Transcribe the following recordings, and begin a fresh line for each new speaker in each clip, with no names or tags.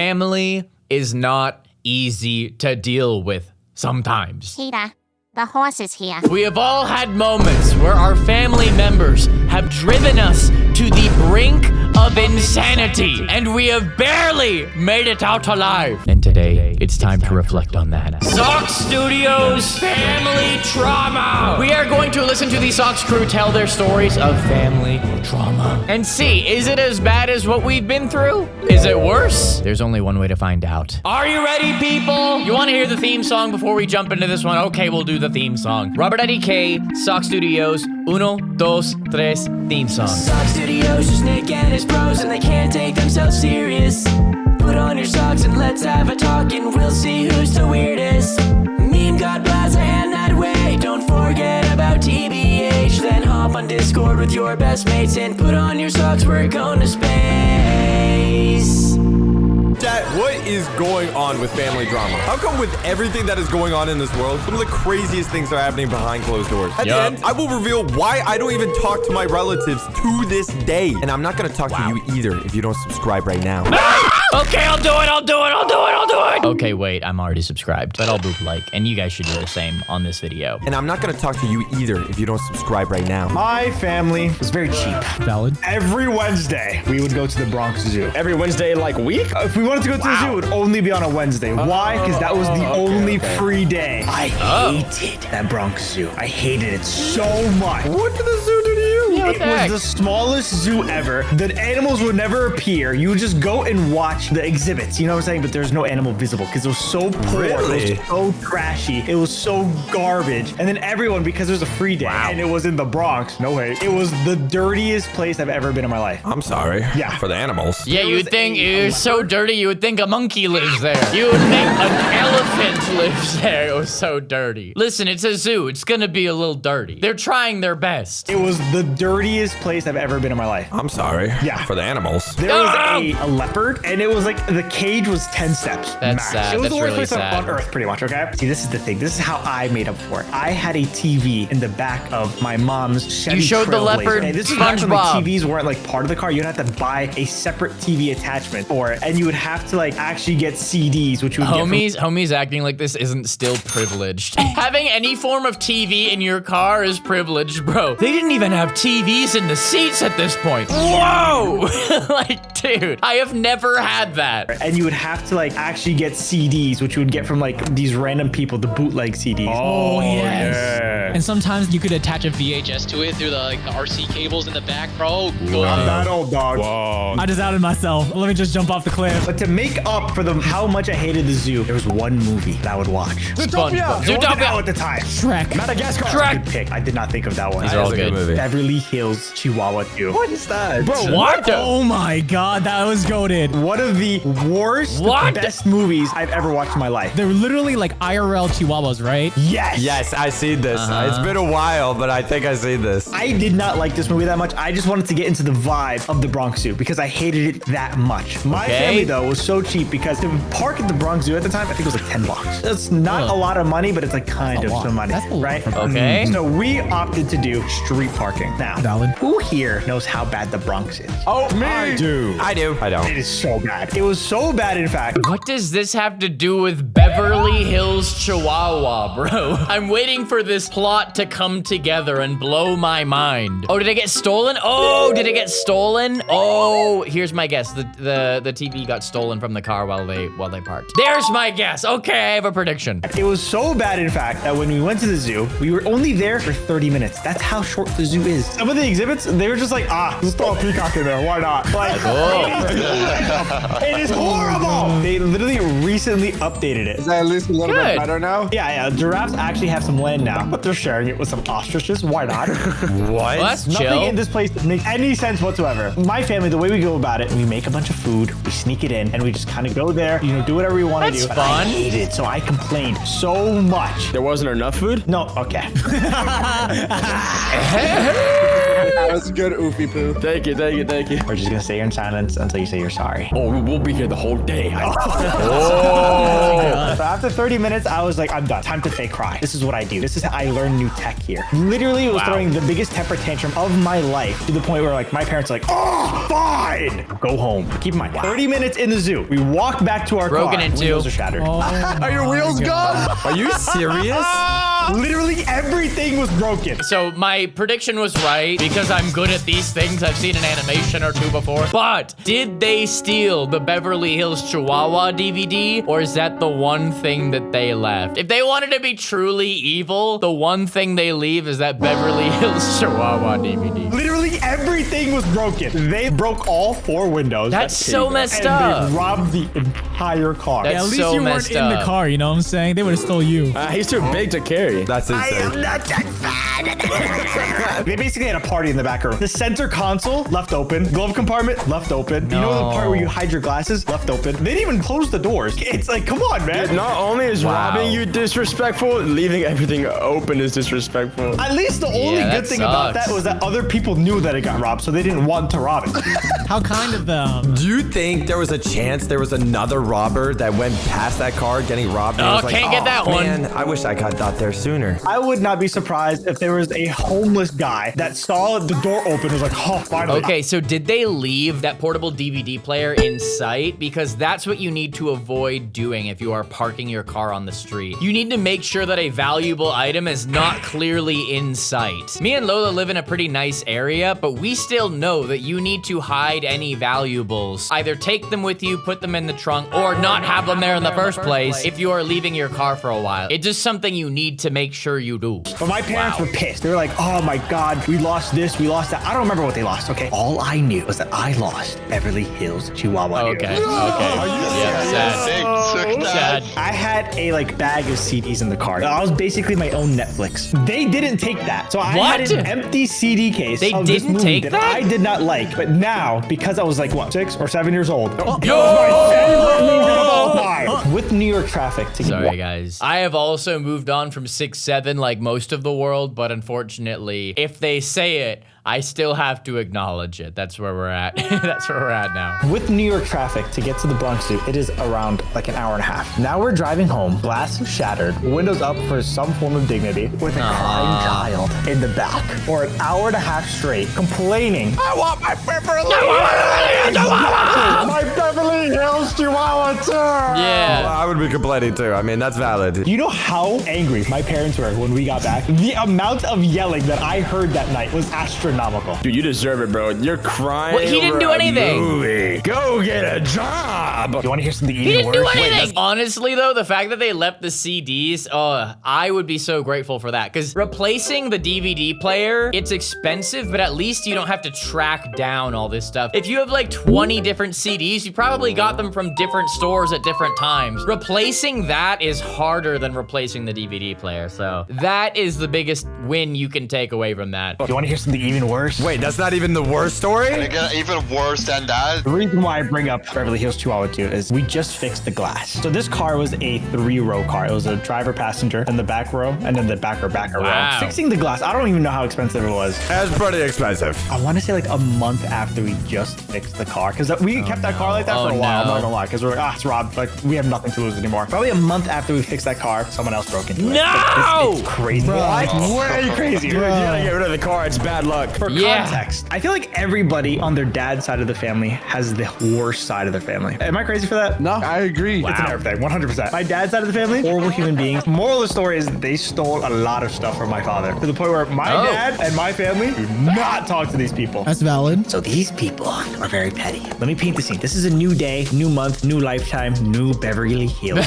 Family is not easy to deal with sometimes.
Peter, the horse is here.
We have all had moments where our family members have driven us to the brink of insanity, and we have barely made it out alive. And today, it's time to reflect on that. Socks Studios Family Trauma. We are going to listen to the Socks crew tell their stories of family trauma and see, is it as bad as what we've been through? Is it worse? There's only one way to find out. Are you ready, people? You want to hear the theme song before we jump into this one? Okay, we'll do the theme song. RobertIDK, Socks Studios, 1, 2, 3, theme song.
Socks Studios, just Nick and his bros, and they can't take themselves serious. Put on your socks and let's have a talk, and we'll see who's the weirdest. Meme God, Blaza and Nadwe, don't forget about TbhHonest. Then hop on Discord with your best mates and put on your socks, we're going to space.
Chat, what is going on with family drama? How come with everything that is going on in this world, some of the craziest things are happening behind closed doors? At the end, I will reveal why I don't even talk to my relatives to this day. And I'm not going to talk to you either if you don't subscribe right now.
Okay, I'll do it. Okay, wait, I'm already subscribed, but I'll boop like, and you guys should do the same on this video.
And I'm not going to talk to you either if you don't subscribe right now.
My family was very cheap.
Valid.
Every Wednesday, we would go to the Bronx Zoo.
Every Wednesday, like week?
If we wanted to go to the zoo, it would only be on a Wednesday. Why? Because that was the only free day. I hated that Bronx Zoo. I hated it so much.
What did the zoo do to you?
It was the smallest zoo ever. The animals would never appear. You would just go and watch the exhibits. You know what I'm saying? But there's no animal visible because it was so poor.
Really?
It was so trashy. It was so garbage. And then everyone, because there's a free day and it was in the Bronx. No way. It was the dirtiest place I've ever been in my life.
I'm sorry.
Yeah.
For the animals.
Yeah, you would think it was so dirty, you would think a monkey lives there. You would think an elephant lives there. It was so dirty. Listen, it's a zoo. It's gonna be a little dirty. They're trying their best.
It was the dirtiest place I've ever been in my life.
I'm sorry.
Yeah.
For the animals.
There was a leopard, and it was like the cage was 10 steps.
That's
max.
sad.
It was
That's
the worst
really
place
sad.
on earth, pretty much, okay? See, this is the thing. This is how I made up for it. I had a TV in the back of my mom's Chevy
You showed the
Trailblazer.
leopard
And this is back when the
SpongeBob.
TVs weren't like part of the car. You'd have to buy a separate TV attachment for it, and you would have to like actually get CDs, which you would
Homies acting like this isn't still privileged. Having any form of TV in your car is privileged, bro. They didn't even have TVs in the seats at this point. Whoa! Like, dude, I have never had that.
And you would have to like actually get CDs, which you would get from like these random people, the bootleg CDs.
Oh, yes.
Yeah.
And sometimes you could attach a VHS to it through the like the RC cables in the back, bro. Good.
I'm that old dog.
Whoa.
I just outed myself. Let me just jump off the cliff.
But to make up for how much I hated the zoo, there was one movie that I would watch.
SpongeBob.
It wasn't out
Zootopia.
at the time.
Shrek.
Madagascar.
Shrek.
Good pick. I did not think of that one.
These are all good.
movie.
Beverly Hills Chihuahua 2.
What is that?
Bro,
What?
Oh my god, that was goated.
one of the worst,
What?
best movies I've ever watched in my life.
They're literally like IRL chihuahuas, right?
Yes.
Yes, I seen this. It's been a while, but I think I seen this.
I did not like this movie that much. I just wanted to get into the vibe of the Bronx Zoo because I hated it that much. My
Okay.
family, though, was so cheap because to park at the Bronx Zoo at the time, I think it was like $10. It's not a lot of money, but it's like kind of
lot.
some money,
That's a lot
right?
for
Okay.
So we opted to do street parking. Now,
Valid.
who here knows how bad the Bronx is?
Oh, me. I do. I don't.
It is so bad. It was so bad, in fact.
What does this have to do with Beverly Hills Chihuahua, bro? I'm waiting for this plot to come together and blow my mind. Oh, did it get stolen? Oh, did it get stolen? Oh, here's my guess. The TV got stolen from the car while they parked. There's my guess. Okay, I have a prediction.
It was so bad, in fact, that when we went to the zoo, we were only there for 30 minutes. That's how short the zoo is. Some of the exhibits, they were just like, let's throw a peacock in there. Why not? Like, it is horrible. They literally recently updated it.
Is that at least a little
Good.
bit better now?
Yeah. Giraffes actually have some land now, but they're sharing it with some ostriches. Why not?
What?
Well, that's
Nothing
chill.
in this place makes any sense whatsoever. My family, the way we go about it, we make a bunch of food, we sneak it in, and we just kind of go there, do whatever we want to
That's
do. But I
fun.
hate it, so I complained so much.
There wasn't enough food?
No, okay.
That was good, Oofy Poo.
Thank you.
We're just gonna stay here in silence until you say you're sorry.
Oh, we'll be here the whole day.
So after 30 minutes, I was like, I'm done. Time to fake cry. This is what I do. This is how I learn new tech here. Literally was throwing the biggest temper tantrum of my life to the point where like my parents are like, oh, fine. Go home. Keep in mind, 30 minutes in the zoo. We walked back to our
Broken
car.
in two.
Wheels are shattered.
Are your wheels gone?
Are you serious?
Literally everything was broken.
So my prediction was right because I'm good at these things. I've seen an animation or two before. But did they steal the Beverly Hills Chihuahua DVD, or is that the one thing that they left? If they wanted to be truly evil, the one thing they leave is that Beverly Hills Chihuahua DVD.
Literally everything was broken. They broke all 4 windows.
That's so messed
and
up.
they robbed the entire car.
That's
At least
so
you weren't
messed
in the
up.
car, you know what I'm saying? They would have stole you.
He's too big to carry.
That's insane.
They basically had a party in the back room. The center console left open. Glove compartment left open. You know the part where you hide your glasses left open. They didn't even close the doors. It's like, come on, man.
Not only is robbing you disrespectful, leaving everything open is disrespectful.
At least the only
that
good thing about
sucks.
that was that other people knew that it got robbed, so they didn't want to rob it.
How kind of them.
Do you think there was a chance there was another robber that went past that car getting robbed? And
Oh,
was like,
can't get that one.
Man, I wish I got out there sooner.
I would not be surprised if there was a homeless guy that saw the door open and was like, oh, finally.
Okay, so did they leave that portable DVD player in sight? Because that's what you need to avoid doing if you are parking your car on the street. You need to make sure that a valuable item is not clearly in sight. Me and Lola live in a pretty nice area, but we still know that you need to hide any valuables. Either take them with you, put them in the trunk, or not have them there in the first place if you are leaving your car for a while. It's just something you need to make sure you do.
But my parents were pissed. They were like, oh my God, we lost this, we lost that. I don't remember what they lost, okay? All I knew was that I lost Beverly Hills Chihuahua.
Okay, okay. Yeah, sad. Sad.
I had a like bag of CDs in the car. I was basically my own Netflix. They didn't take that. So I
What?
had an empty CD case
They
of this
didn't
movie
take
that
that?
I did not like. But now, because I was like, what, 6 or 7 years old,
Yo!
my favorite movie of all time. With New York traffic to
Sorry, guys. I have also moved on from 6'7" like most of the world, but unfortunately, if they say it, I still have to acknowledge it. That's where we're at. That's where we're at now.
With New York traffic to get to the Bronx Zoo, it is around like an hour and a half. Now we're driving home, glass is shattered, windows up for some form of dignity, with a crying child in the back for an hour and a half straight, complaining, I want my Beverly my Beverly Hills Chihuahua too.
Yeah.
Well, I would be complaining too. I mean, that's valid.
You know how angry my parents were when we got back? The amount of yelling that I heard that night was astronomical.
Dude, you deserve it, bro. You're crying.
Well, he didn't
over
do
a
anything.
movie. Go get a job.
You want to hear something
He
even
didn't
worse?
do anything. Honestly, though, the fact that they left the CDs, I would be so grateful for that. Because replacing the DVD player, it's expensive, but at least you don't have to track down all this stuff. If you have like 20 different CDs, you probably got them from different stores at different times. Replacing that is harder than replacing the DVD player. So that is the biggest win you can take away from that.
You want to hear something even worse?
Wait, that's not even the worst story?
It get even worse than that.
The reason why I bring up Beverly Hills Chihuahua 2 is we just fixed the glass. So this car was a 3-row car. It was a driver, passenger, and the back row, and then the backer
Wow.
row. Fixing the glass, I don't even know how expensive it was.
That's pretty expensive.
I want to say like a month after we just fixed the car, because we kept that car like that for a while. I'm not gonna lie, because we're like, it's robbed. Like we have nothing to lose anymore. Probably a month after we fixed that car, someone else broke into it.
No!
It's crazy. What? Way crazy.
You gotta get rid of the car. It's bad luck.
For context, I feel like everybody on their dad's side of the family has the worst side of their family. Am I crazy for that?
No, I agree.
It's an error thing, 100%. My dad's side of the family, horrible human beings. Moral of the story is they stole a lot of stuff from my father to the point where my dad and my family do not talk to these people.
That's valid.
So these people are very petty. Let me paint the scene. This is a new day, new month, new lifetime, new Beverly Hills.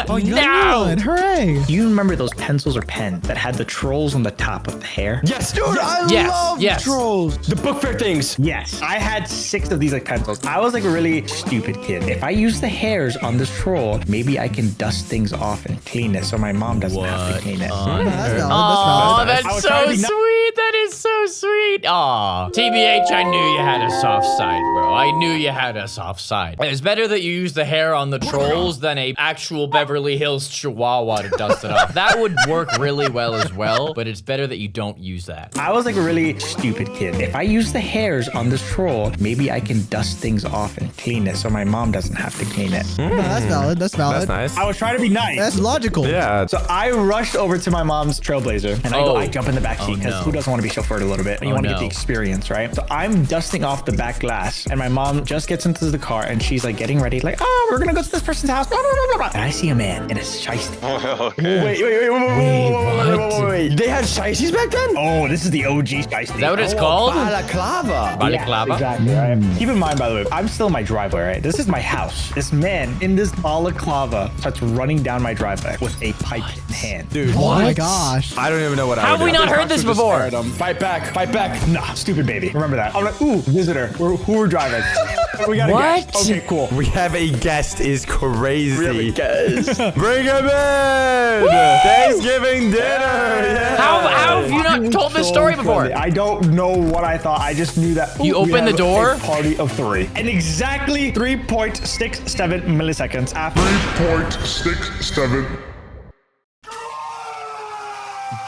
Oh, you got
No!
one. Hooray.
Do you remember those pencils or pens that had the trolls on the top of the hair?
Yes, dude.
I
Yes,
love
yes.
trolls.
The book fair things.
Yes, I had 6 of these like pencils. I was like a really stupid kid. If I use the hairs on this troll, maybe I can dust things off and clean it so my mom doesn't have to clean it.
That's valid.
Oh,
That's valid.
that's so sweet. That is so so sweet. Aw. TBH, I knew you had a soft side, bro. I knew you had a soft side. It's better that you use the hair on the trolls than a actual Beverly Hills Chihuahua to dust it off. That would work really well as well, but it's better that you don't use that.
I was like a really stupid kid. If I use the hairs on this troll, maybe I can dust things off and clean it so my mom doesn't have to clean it.
No, that's valid. That's valid.
That's nice.
I was trying to be nice.
That's logical.
Yeah.
So I rushed over to my mom's Trailblazer and I jump in the back seat because who doesn't want to be chauffeured a little bit? And you want to get the experience, right? So I'm dusting off the back glass and my mom just gets into the car and she's like getting ready, like, oh, we're gonna go to this person's house. Blah, blah, blah, blah. And I see a man in a shiesty. Wait.
They had shiesties back then?
Oh, this is the OG shiesty.
Is that what it's called?
Balaclava.
Balaclava?
Yeah, exactly, right? Keep in mind, by the way, I'm still in my driveway, right? This is my house. This man in this balaclava starts running down my driveway with a pipe in hand.
Dude,
Oh my gosh.
I don't even know what
How have we not heard this before?
Fight back. Fight back.
Nah, stupid baby. Remember that. I'm like, ooh, visitor. Who we're driving? We got a
What?
guest. Okay, cool.
We have a guest is crazy.
Guys.
Bring him in! Thanksgiving dinner! Yeah.
How have you not told this story before?
Friendly. I don't know what I thought. I just knew that.
You
we
opened the
have
door?
A party of 3. And exactly 3.67 milliseconds after.
3.67.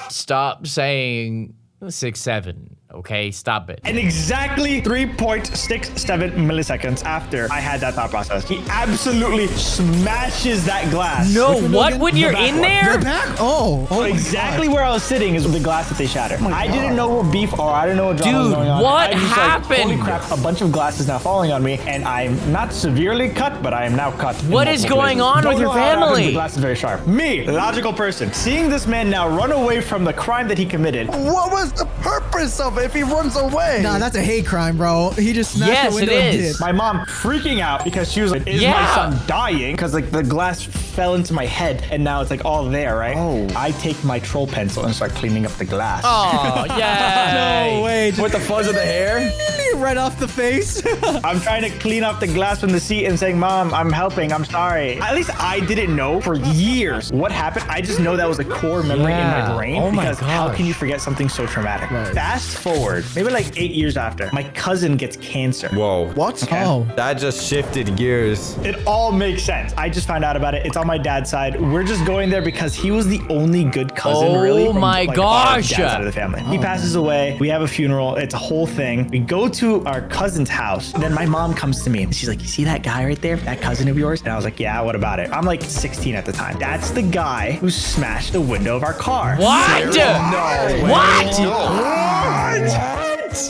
Stop saying 6'7". Okay, stop it.
And exactly 3.67 milliseconds after I had that thought process, he absolutely smashes that glass.
No, what? When you're in there?
The back? Oh
Exactly where I was sitting is the glass that they shattered. I didn't know what beef or I didn't know what drama was
Dude,
going on.
what
I just,
happened?
Like, holy crap, a bunch of glass is now falling on me, and I'm not severely cut, but I am now cut.
What is going on
Don't
with your
know how it happened,
family?
The glass is very sharp. Me, logical person, seeing this man now run away from the crime that he committed.
What was the purpose of it if he runs away?
Nah, that's a hate crime, bro. He just smashed
Yes,
the window
it
and
is.
did.
My mom freaking out because she was like, is my son dying? Because like the glass fell into my head and now it's like all there, right?
Oh.
I take my troll pencil and start cleaning up the glass.
Oh, yeah.
No way.
With the fuzz of the hair?
Right off the face.
I'm trying to clean up the glass from the seat and saying, Mom, I'm helping. I'm sorry. At least I didn't know for years what happened. I just know that was a core memory in my brain.
Oh my
because how
gosh.
can you forget something so traumatic?
Right.
Fast forward, maybe like 8 years after, my cousin gets cancer.
Whoa.
What?
Oh.
That just shifted gears.
It all makes sense. I just found out about it. It's on my dad's side. We're just going there because he was the only good cousin,
Oh
really. From,
my
like,
gosh.
our dad's side of the family. He passes away. We have a funeral. It's a whole thing. We go to our cousin's house. Then my mom comes to me and she's like, you see that guy right there? That cousin of yours? And I was like, yeah, what about it? I'm like 16 at the time. That's the guy who smashed the window of our car.
What?
No.
What?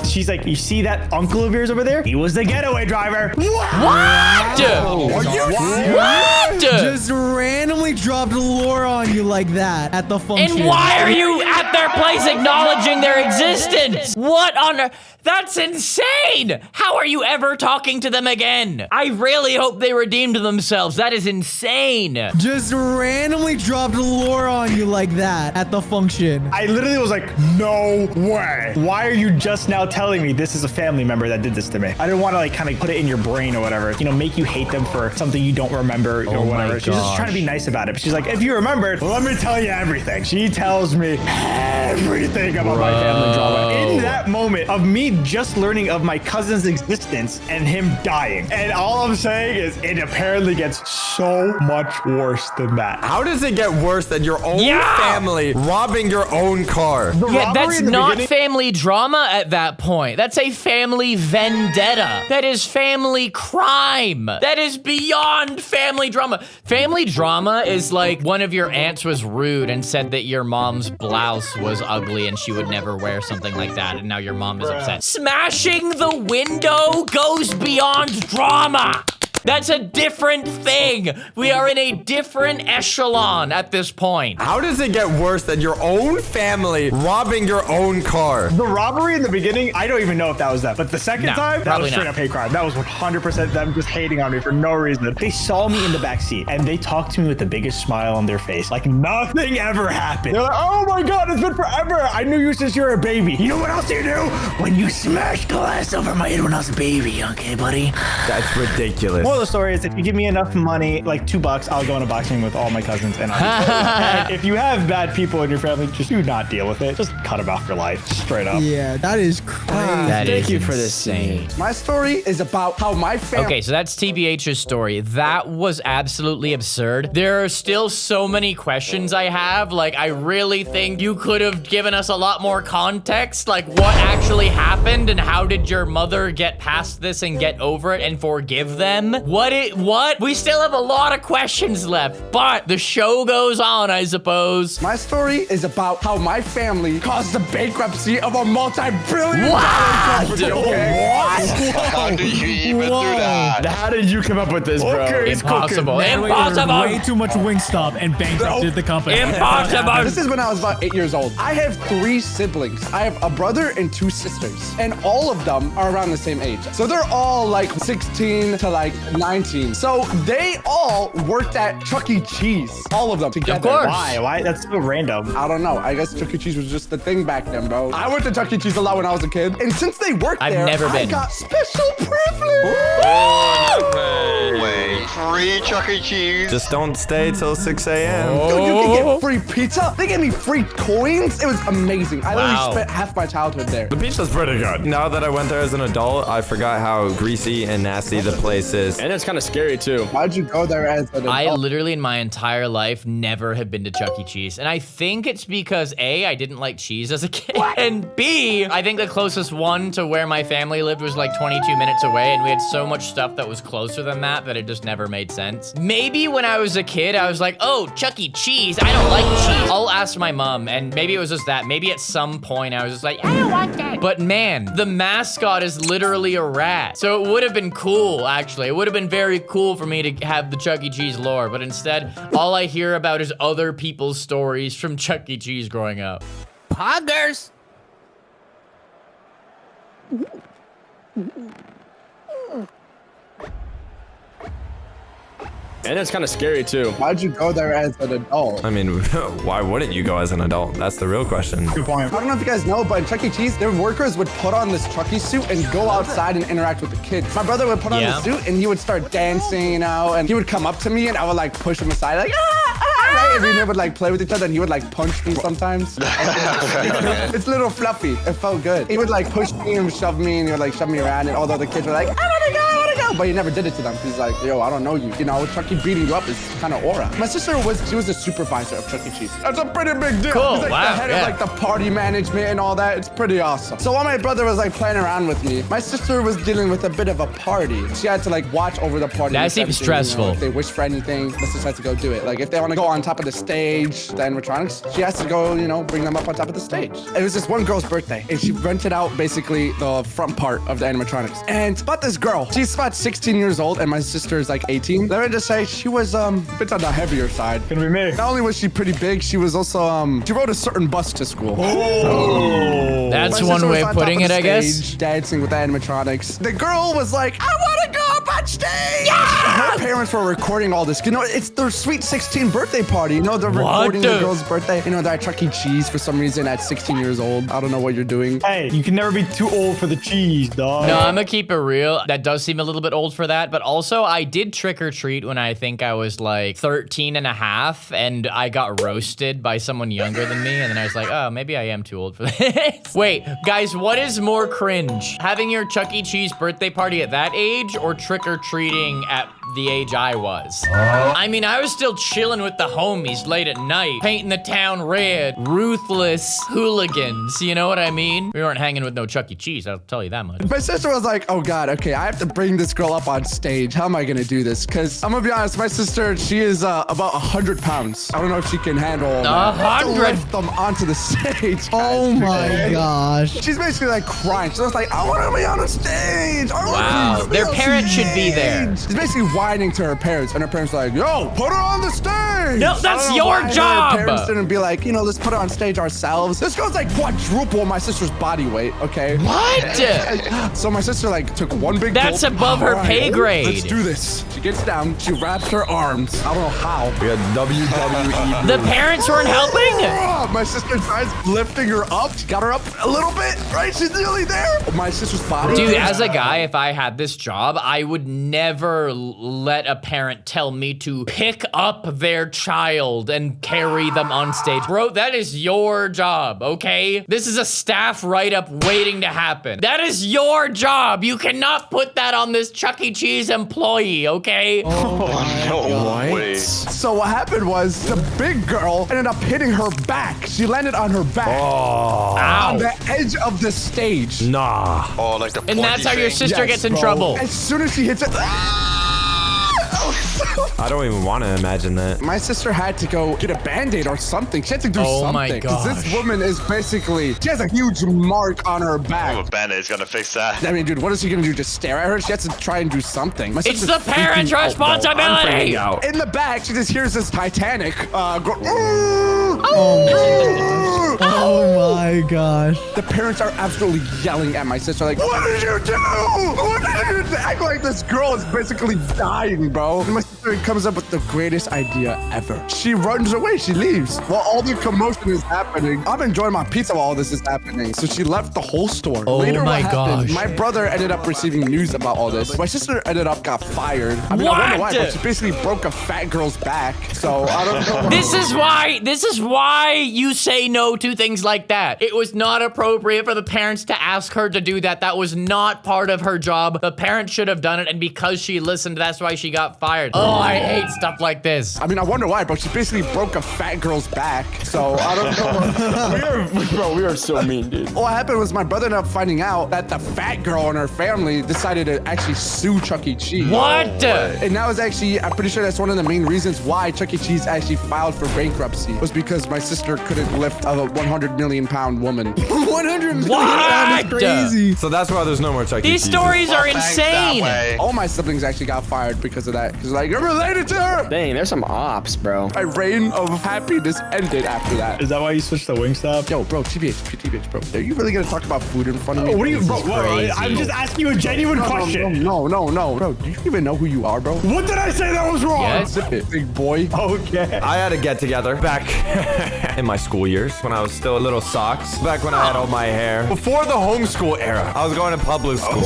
She's like, you see that uncle of yours over there? He was the getaway driver.
What? What?
Just randomly dropped lore on you like that at the function.
And why are you at their place acknowledging their existence? What on earth? That's insane! How are you ever talking to them again? I really hope they redeemed themselves. That is insane.
Just randomly dropped lore on you like that at the function.
I literally was like, no way. Why are you just now telling me this is a family member that did this to me? I didn't want to like kind of put it in your brain or whatever, you know, make you hate them for something you don't remember or whatever. She's just trying to be nice about it. But she's like, if you remembered, let me tell you everything. She tells me everything about my family drama. In that moment of me just learning of my cousin's existence and him dying. And all I'm saying is it apparently gets so much worse than that.
How does it get worse than your own family robbing your own car?
Yeah, that's not family drama at that point. That's a family vendetta. That is family crime. That is beyond family drama. Family drama is like one of your aunts was rude and said that your mom's blouse was ugly and she would never wear something like that, and now your mom is upset. Smashing the window goes beyond drama. That's a different thing. We are in a different echelon at this point.
How does it get worse than your own family robbing your own car?
The robbery in the beginning, I don't even know if that was them. But the second time, that was straight
not.
up hate crime. That was 100% them just hating on me for no reason. They saw me in the back seat and they talked to me with the biggest smile on their face. Like nothing ever happened. They're like, oh my God, it's been forever. I knew you since you were a baby. You know what else you do? When you smash glass over my head when I was a baby, okay, buddy?
That's ridiculous.
Moral of the story is if you give me enough money, like $2, I'll go in a boxing with all my cousins. And if you have bad people in your family, just do not deal with it. Just cut them off your life, straight up.
Yeah, that is crazy.
Thank you for this saying.
My story is about how my family...
Okay, so that's TBH's story. That was absolutely absurd. There are still so many questions I have. Like, I really think you could have given us a lot more context. Like, what actually happened and how did your mother get past this and get over it and forgive them? What? We still have a lot of questions left, but the show goes on, I suppose.
My story is about how my family caused the bankruptcy of a multi-billion-dollar company, okay?
How did you even do that?
How did you come up with this, bro?
Okay,
Impossible.
Nadwe
Impossible.
ordered way too much Wingstop and bankrupted the company.
Impossible.
This is when I was about 8 years old. I have 3 siblings. I have a brother and 2 sisters, and all of them are around the same age. So they're all like 16 to like 19. So they all worked at Chuck E. Cheese, all of them together.
Of course.
Why? That's so random.
I don't know. I guess Chuck E. Cheese was just the thing back then, bro. I went to Chuck E. Cheese a lot when I was a kid, and since they worked
I've
there,
never
I
been.
got special privilege.
Wait, free Chuck E. Cheese?
Just don't stay till 6 a.m.
Dude, you can get free pizza. They gave me free coins. It was amazing. I literally spent half my childhood there.
The pizza's pretty good. Now that I went there as an adult, I forgot how greasy and nasty the place is.
And it's kind of scary, too.
Why'd you go there as an adult?
I literally in my entire life never have been to Chuck E. Cheese. And I think it's because A, I didn't like cheese as a kid. And B, I think the closest one to where my family lived was like 22 minutes away. And we had so much stuff that was closer than that it just never made sense. Maybe when I was a kid, I was like, oh, Chuck E. Cheese. I don't like cheese. I'll ask my mom. And maybe it was just that. Maybe at some point I was just like, I don't want that. But man, the mascot is literally a rat. So it would have been cool, actually. It would have been very cool for me to have the Chuck E. Cheese lore. But instead, all I hear about is other people's stories from Chuck E. Cheese growing up.
Poggers.
And it's kind of scary, too.
Why'd you go there as an adult?
I mean, why wouldn't you go as an adult? That's the real question.
Good point. I don't know if you guys know, but in Chuck E. Cheese, their workers would put on this Chucky suit and go outside and interact with the kids. My brother would put on the suit and he would start dancing, you know, and he would come up to me and I would like push him aside, like, right? And we would like play with each other and he would like punch me sometimes. It's a little fluffy. It felt good. He would like push me and shove me and he would like shove me around and all the other kids were like, I wanna go. But he never did it to them. He's like, yo, I don't know you. You know, Chucky beating you up is kind of aura. My sister she was the supervisor of Chuck E. Cheese. That's a pretty big deal.
Cool.
He's like the head of like the party management and all that. It's pretty awesome. So while my brother was like playing around with me, my sister was dealing with a bit of a party. She had to like watch over the party.
That seems stressful.
You know, if they wish for anything, my sister had to go do it. Like if they want to go on top of the stage, the animatronics, she has to go, you know, bring them up on top of the stage. It was this one girl's birthday and she rented out basically the front part of the animatronics. And about this girl, she's about 16 years old and my sister is like 18. Let me just say she was a bit on the heavier side.
Gonna be me.
Not only was she pretty big, she was also she rode a certain bus to school.
Oh. That's
My
one
sister
way
was
of
on
putting
top
it,
of the
I
stage,
guess.
dancing with the animatronics. The girl was like, I want to go up on stage. Yeah! Her parents were recording all this. You know, it's their sweet 16 birthday party. You know, they're recording the girl's birthday. You know, they're at Chuck E. Cheese for some reason at 16 years old. I don't know what you're doing.
Hey, you can never be too old for the cheese, dog.
No, I'm gonna keep it real. That does seem a little bit old for that, but also I did trick or treat when I think I was like 13 and a half and I got roasted by someone younger than me and then I was like, oh, maybe I am too old for this. Wait, guys, what is more cringe? Having your Chuck E. Cheese birthday party at that age or trick or treating at the age I was? I mean, I was still chilling with the homies late at night, painting the town red, ruthless hooligans, you know what I mean? We weren't hanging with no Chuck E. Cheese, I'll tell you that much.
My sister was like, oh God, okay, I have to bring this girl up on stage. How am I gonna do this? Because I'm gonna be honest, my sister, she is about 100 pounds. I don't know if she can handle all that.
100?
Lift them onto the stage.
Oh my gosh.
She's basically like crying. She's like, I want to be on the stage.
Wow, their parents should be there.
She's basically whining to her parents, and her parents are like, yo, put her on the stage.
No, that's
I don't know
your
why
job.
Her parents didn't be like, you know, let's put her on stage ourselves. This girl's like quadruple my sister's body weight, okay?
What?
So my sister like took one big
That's
gulp.
above her
All
pay grade.
Let's do this. She gets down, she wraps her arms. I don't know how.
We had WWE.
The parents weren't helping?
My sister tries lifting her up. She got her up a little bit, right? She's nearly there. My sister's body.
Dude, as a guy, if I had this job, I would would never let a parent tell me to pick up their child and carry them on stage. Bro, that is your job, okay? This is a staff write-up waiting to happen. That is your job. You cannot put that on this Chuck E. Cheese employee, okay?
No way.
So what happened was the big girl ended up hitting her back. She landed on her back. On the edge of the stage.
Nah.
Oh, like the
And that's how your sister gets in trouble.
As soon as she hits it.
I don't even want to imagine that.
My sister had to go get a Band-Aid or something. She had to do
Oh my
something. 'Cause
gosh.
this woman is basically, she has a huge mark on her back.
Oh, Band-Aid's gonna fix that.
I mean, dude, what is she gonna do? Just stare at her? She has to try and do something. My
It's
sister's
the parent's
freaking out, bro.
responsibility.
In the back, she just hears this Titanic go.
Oh my gosh.
The parents are absolutely yelling at my sister, like, "What did you do? What did you do?" Act like this girl is basically dying, bro. And my sister comes up with the greatest idea ever. She runs away. She leaves while all the commotion is happening. I'm enjoying my pizza while all this is happening. So she left the whole store.
Oh
Later,
my
what happened?
gosh.
My brother ended up receiving news about all this. My sister ended up got fired. I mean, I wonder why,
What?
but she basically broke a fat girl's back. So I don't know.
This is why you say no to things like that. It was not appropriate for the parents to ask her to do that. That was not part of her job. The parents should have done it, and because she listened, that's why she got fired. Oh, I hate stuff like this.
I mean, I wonder why, bro. She basically broke a fat girl's back. So I don't know.
we are so mean, dude.
What happened was my brother ended up finding out that the fat girl in her family decided to actually sue Chuck E. Cheese.
What?
And that was actually, I'm pretty sure that's one of the main reasons why Chuck E. Cheese actually filed for bankruptcy, was because my sister couldn't lift a 100 million pound woman.
100 million.
What?
That is crazy.
So that's why there's no more Chuck E.
These
Cheeses.
stories are
Thanks that
insane.
way.
All my siblings actually got fired because of that. Because like, you're related to her.
Dang, there's some ops, bro.
My reign of happiness ended after that.
Is that why you switched to Wingstop?
Yo, bro, TbH, bro. Are you really gonna talk about food in front of me?
What are you, bro?
crazy.
I'm just asking you a genuine question.
No. Bro, do you even know who you are, bro?
What did I say that was wrong?
Yes.
Zip it, big boy.
Okay.
I had a get together back in my school years when I was still a little socks. Back when I had all my hair. Before the homeschool era, I was going to public school.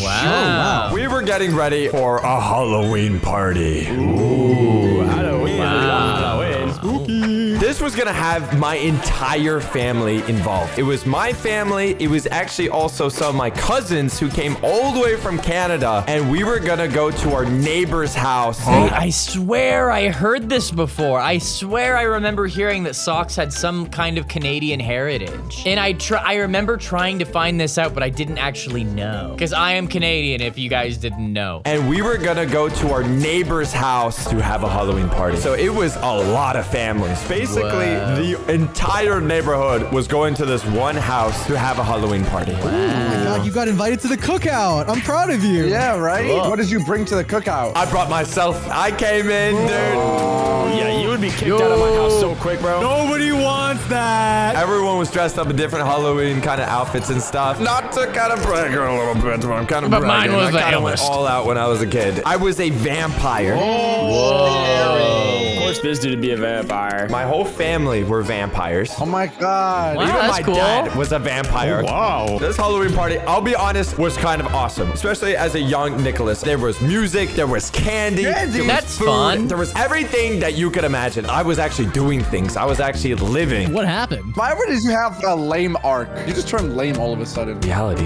Wow.
We were getting ready for a Halloween party.
Halloween. Halloween. Spooky.
This was gonna have my entire family involved. It was my family. It was actually also some of my cousins who came all the way from Canada, and we were gonna go to our neighbor's house.
I swear I heard this before. I swear I remember hearing that Socks had some kind of Canadian heritage. And I remember trying to find this out, but I didn't actually know. Because I am Canadian, if you guys didn't know.
And we were gonna go to our neighbor's house to have a Halloween party. So it was a lot of families. Basically, the entire neighborhood was going to this one house to have a Halloween party.
Oh my God, you got invited to the cookout. I'm proud of you.
Yeah, right? What did you bring to the cookout?
I brought myself. I came in, dude.
Yeah, you would be kicked out of my house so quick, bro.
Nobody wants that.
Everyone was dressed up in different Halloween kind of outfits and stuff. Not to kind of brag a little bit, but I'm kind of
But mine
bragging.
was the
I kinda went
illest.
all out when I was a kid. I was a vampire.
Of course, this dude would be a vampire.
My whole family were vampires.
Oh my God.
Wow,
Even
that's
my
cool.
dad was a vampire.
Wow.
This Halloween party, I'll be honest, was kind of awesome. Especially as a young Nicholas. There was music, there was candy, there was
That's
food,
fun.
there was everything that you could imagine. I was actually doing things. I was actually living.
What happened?
Why did you have a lame arc? You just turned lame all of a sudden.
Reality.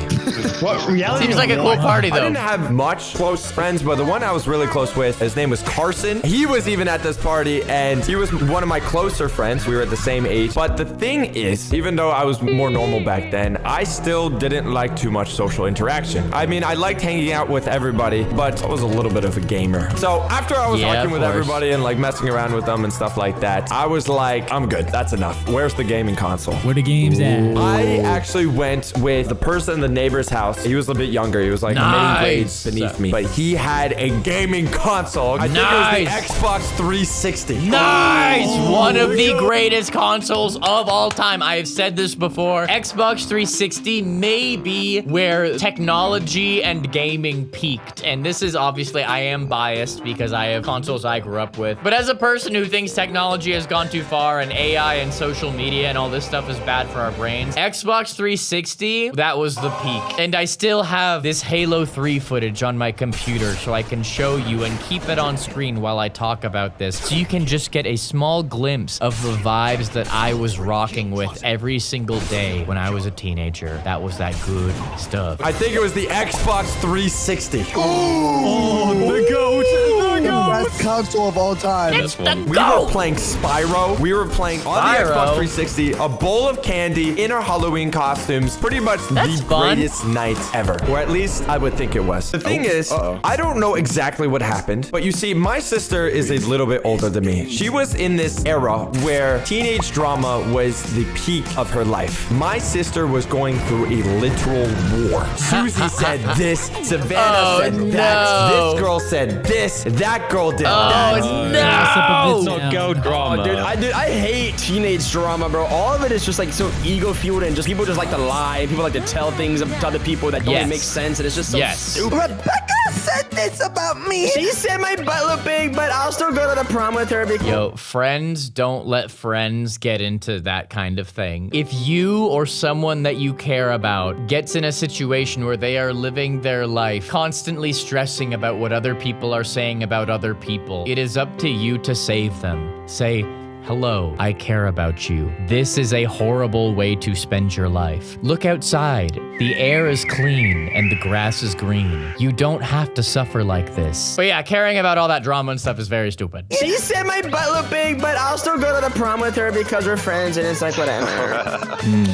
What reality?
Seems like a cool party,
I didn't
though.
have much close friends, but the one I was really close with, his name was Carson. He was even at this party, and he was one of my closer friends. We were at the same age. But the thing is, even though I was more normal back then, I still didn't like too much social interaction. I mean, I liked hanging out with everybody, but I was a little bit of a gamer. So after I was
Yeah,
talking
of
with
course.
everybody and like messing around with them and stuff like that, I was like, I'm good. That's enough. Where's the gaming console?
Where the game's at?
I actually went with the person in the neighbor's house. He was a bit younger. He was like many grades
Nice.
beneath me. But he had a gaming console. I think it was
Nice.
the Xbox 360.
360.
Nice! One of the greatest consoles of all time. I have said this before. Xbox 360 may be where technology and gaming peaked. And this is obviously, I am biased because I have consoles I grew up with. But as a person who thinks technology has gone too far and AI and social media and all this stuff is bad for our brains, Xbox 360, that was the peak. And I still have this Halo 3 footage on my computer so I can show you and keep it on screen while I talk about this. So you can just get a small glimpse of the vibes that I was rocking with every single day when I was a teenager. That was that good stuff.
I think it was the Xbox 360.
Oh, the goat. The goat.
Best console of all time.
It's the
We were playing Spyro. We were playing on the
Spyro.
Xbox 360, a bowl of candy in our Halloween costumes. Pretty much
That's
the
fun.
greatest night ever. Or at least I would think it was. The thing is, I don't know exactly what happened, but you see, my sister is a little bit older than me. She was in this era where teenage drama was the peak of her life. My sister was going through a literal war. Susie said this, Savannah said that, this girl said this, that girl did that.
Oh, no!
No goat drama. Dude, I hate teenage drama, bro. All of it is just like so ego-fueled and just people just like to lie. And people like to tell things to other people that don't even make sense. And it's just so stupid.
Rebecca said this about me.
She said my butt looked big, but I'll still go to the prom with her because...
Yo, friends don't let friends get into that kind of thing. If you or someone that you care about gets in a situation where they are living their life constantly stressing about what other people are saying about other people, it is up to you to save them. Say, hello, I care about you. This is a horrible way to spend your life. Look outside. The air is clean and the grass is green. You don't have to suffer like this. But yeah, caring about all that drama and stuff is very stupid.
She said my butt looked big, but I'll still go to the prom with her because we're friends and it's like whatever.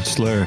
Slur.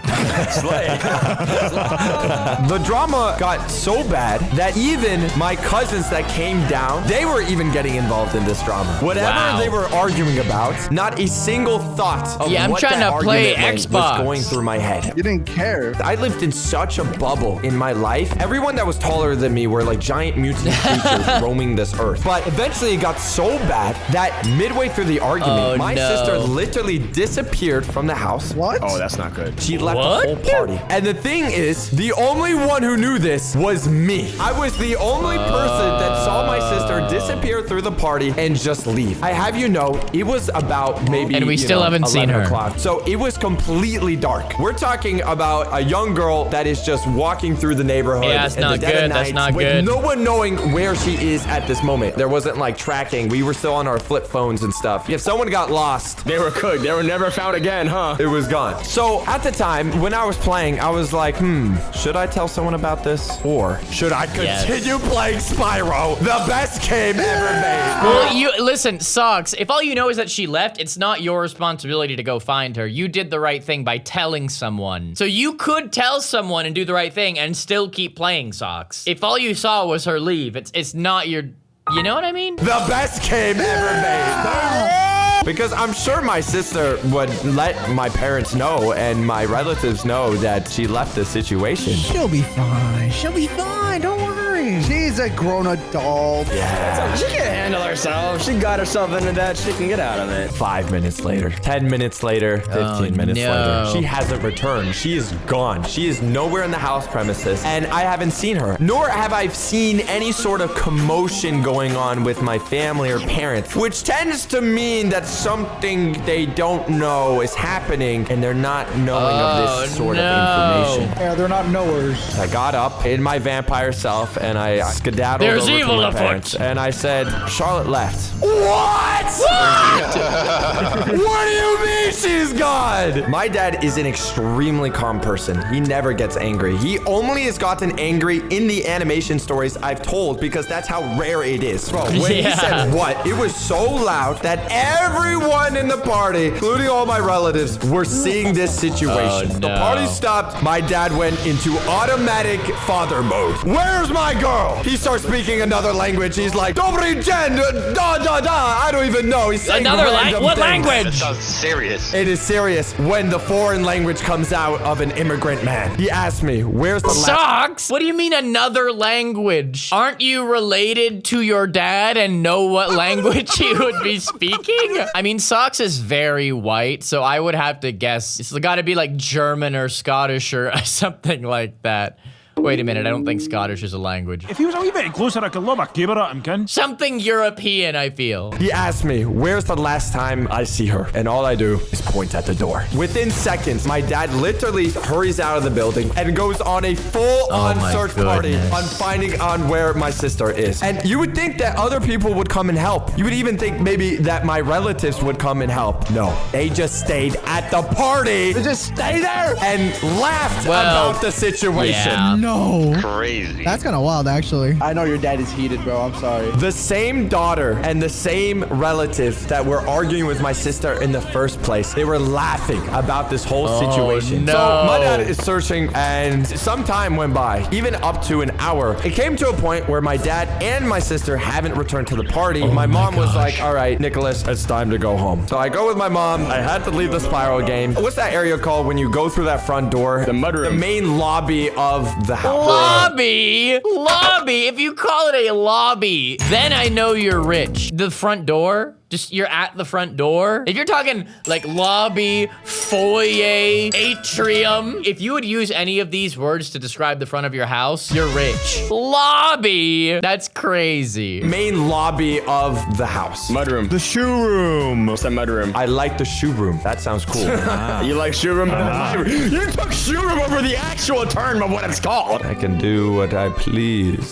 The drama got so bad that even my cousins that came down, they were even getting involved in this drama. Whatever they were arguing about, not a single thought of
I'm
what
trying
that
to play
argument
Xbox.
was going through my head.
You didn't care.
I lived in such a bubble in my life. Everyone that was taller than me were like giant mutant creatures roaming this earth. But eventually it got so bad that midway through the argument, my sister literally disappeared from the house.
What?
Oh, that's not good.
She left the whole party. And the thing is, the only one who knew this was me. I was the only person that saw my sister disappear through the party and just leave. I have you know, it was about maybe,
and we still haven't seen her.
O'clock. So it was completely dark. We're talking about a young girl that is just walking through the neighborhood.
Yeah, that's not good. That's not
with
good.
no one knowing where she is at this moment. There wasn't like tracking. We were still on our flip phones and stuff. If someone got lost,
They were cooked. They were never found again, huh?
it was gone. So at the time when I was playing, I was like, should I tell someone about this? Or should I continue playing Spyro, the best game ever made?
Well, you listen, Socks, if all you know is that she left, it's not your responsibility to go find her. You did the right thing by telling someone. So you could tell someone and do the right thing and still keep playing, Socks. If all you saw was her leave, it's not your, you know what I mean?
The best game ever made. Because I'm sure my sister would let my parents know and my relatives know that she left the situation.
She'll be fine. She'll be fine. Don't worry.
She's a grown adult.
Yeah.
She can handle herself. She got herself into that. She can get out of it.
5 minutes later, 10 minutes later, 15 minutes later. She hasn't returned. She is gone. She is nowhere in the house premises, and I haven't seen her. Nor have I seen any sort of commotion going on with my family or parents, which tends to mean that something they don't know is happening, and they're not knowing of this sort of information.
Yeah, they're not knowers.
I got up in my vampire self, and I skedaddled
There's
over
evil
to my
afoot.
parents, and I said, Charlotte left. What? What do you mean she's gone? My dad is an extremely calm person. He never gets angry. He only has gotten angry in the animation stories I've told because that's how rare it is. Bro, when he said what, it was so loud that everyone in the party, including all my relatives, were seeing this situation. The party stopped. My dad went into automatic father mode. Where's my girl? He starts speaking another language. He's like, Dobry den, da da da. I don't even know. He's saying
Another
random
what
things.
That
language?
sounds serious. serious?
It is serious when the foreign language comes out of an immigrant man. He asked me, where's the
Socks? What do you mean another language? Aren't you related to your dad and know what language he would be speaking? I mean, Socks is very white, so I would have to guess it's got to be like German or Scottish or something like that. Wait a minute, I don't think Scottish is a language.
If he was a wee bit closer, I could love a caber at him, can?
Something European, I feel.
He asked me, where's the last time I see her? And all I do is point at the door. Within seconds, my dad literally hurries out of the building and goes on a full-on search party on finding on where my sister is. And you would think that other people would come and help. You would even think maybe that my relatives would come and help. No, they just stayed at the party. They just stayed there and laughed about the situation.
Yeah.
No.
Crazy.
That's kind of wild, actually.
I know your dad is heated, bro. I'm sorry.
The same daughter and the same relative that were arguing with my sister in the first place, they were laughing about this whole situation.
No.
So my dad is searching and some time went by, even up to an hour. It came to a point where my dad and my sister haven't returned to the party. My mom was like, all right, Nicholas, it's time to go home. So I go with my mom. I had to leave the spiral game. What's that area called when you go through that front door?
The mudroom.
The main lobby of the house.
Lobby? Lobby? If you call it a lobby, then I know you're rich. The front door? Just you're at the front door. If you're talking like lobby, foyer, atrium, if you would use any of these words to describe the front of your house, you're rich. Lobby. That's crazy.
Main lobby of the house.
Mudroom. The shoe room. What's that mudroom?
I like the shoe room. That sounds cool.
You like shoe room? You took shoe room over the actual term of what it's called.
I can do what I please.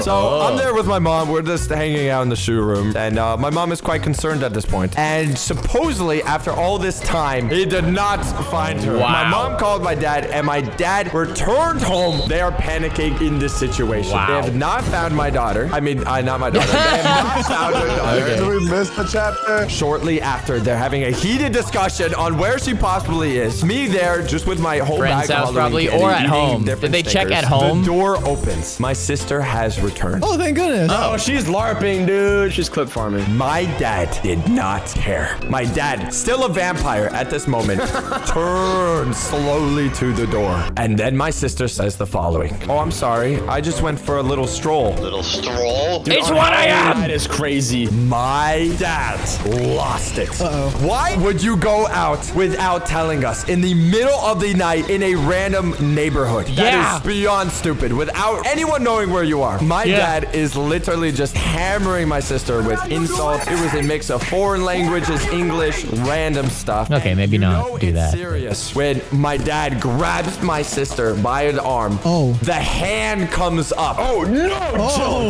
So I'm there with my mom. We're just hanging out in the shoe room. And my mom is quite concerned at this point. And supposedly, after all this time, he did not find her.
Wow.
My mom called my dad, and my dad returned home. They are panicking in this situation.
Wow.
They have not found my daughter. I mean, not my daughter. They have not found her daughter.
Did we miss the chapter?
Shortly after, they're having a heated discussion on where she possibly is. Me there, just with my whole
Friend's
bag
house
of
probably,
Halloween
or
candy,
at
eating
home.
different
Did they check
stickers.
at home?
The door opens. My sister has returned.
Oh, thank goodness.
Oh, she's LARPing, dude. She's clip farming.
My dad did not care. My dad, still a vampire at this moment, turns slowly to the door. And then my sister says the following. Oh, I'm sorry. I just went for a little stroll.
Little stroll.
Dude,
It's
on
1
Halloween
a.m.
night is crazy.
My dad lost it. Why would you go out without telling us in the middle of the night in a random neighborhood? That is beyond stupid. Without anyone knowing where you are. My dad is literally just hammering my sister with insults. It was a mix of foreign languages, English, random stuff.
Okay, maybe not do that.
Serious. When my dad grabs my sister by the arm, the hand comes up.
Oh, no.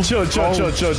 Chill.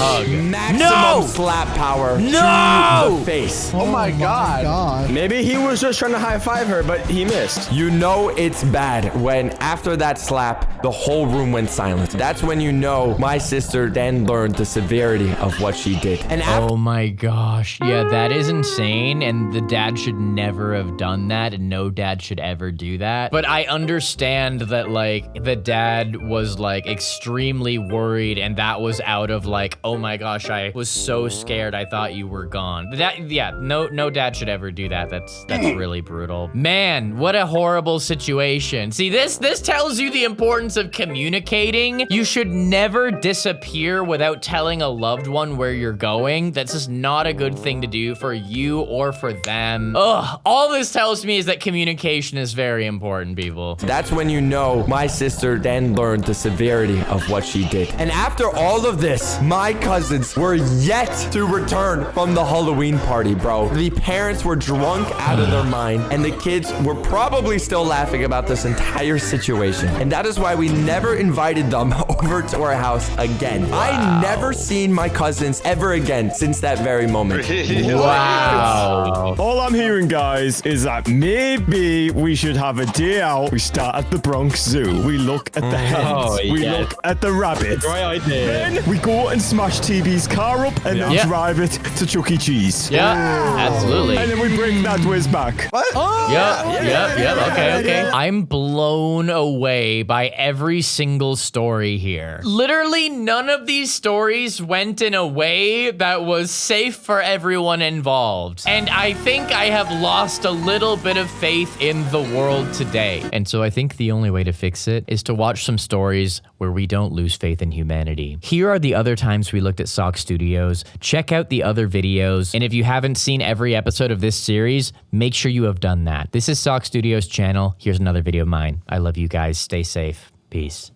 Hug.
Maximum slap power to the face.
Oh my God.
Maybe he was just trying to high-five her, but he missed.
You know it's bad when after that slap, the whole room went silent. That's when you know my sister then learned the severity of what she did. And
Oh my gosh. Yeah, that is insane. And the dad should never have done that. And no dad should ever do that. But I understand that, like, the dad was, like, extremely worried. And that was out of, like, oh my gosh, I was so scared. I thought you were gone. No dad should ever do that. That's really brutal. Man, what a horrible situation. See, this tells you the importance of communicating. You should never disappear without telling a loved one where you're going. That's just not a good thing to do for you or for them. Ugh, all this tells me is that communication is very important, people.
that's when you know my sister then learned the severity of what she did. And after all of this, my cousins were yet to return from the Halloween party, bro. The parents were drunk out of their mind, and the kids were probably still laughing about this entire situation. And that is why we never invited them over to our house again. I never seen my cousins ever again since that very moment.
Wow.
All I'm hearing, guys, is that maybe we should have a day out. We start at the Bronx Zoo. We look at the hens. We look at the rabbits.
Right idea.
Then we go and smash smash TB's car up and then drive it to Chuck E. Cheese.
Yeah, absolutely.
And then we bring Nadwe's back.
What?
Yep. Okay. I'm blown away by every single story here. Literally none of these stories went in a way that was safe for everyone involved. And I think I have lost a little bit of faith in the world today. And so I think the only way to fix it is to watch some stories where we don't lose faith in humanity. Here are the other times we looked at Sock Studios. Check out the other videos. And if you haven't seen every episode of this series, make sure you have done that. This is Sock Studios' channel. Here's another video of mine. I love you guys. Stay safe. Peace.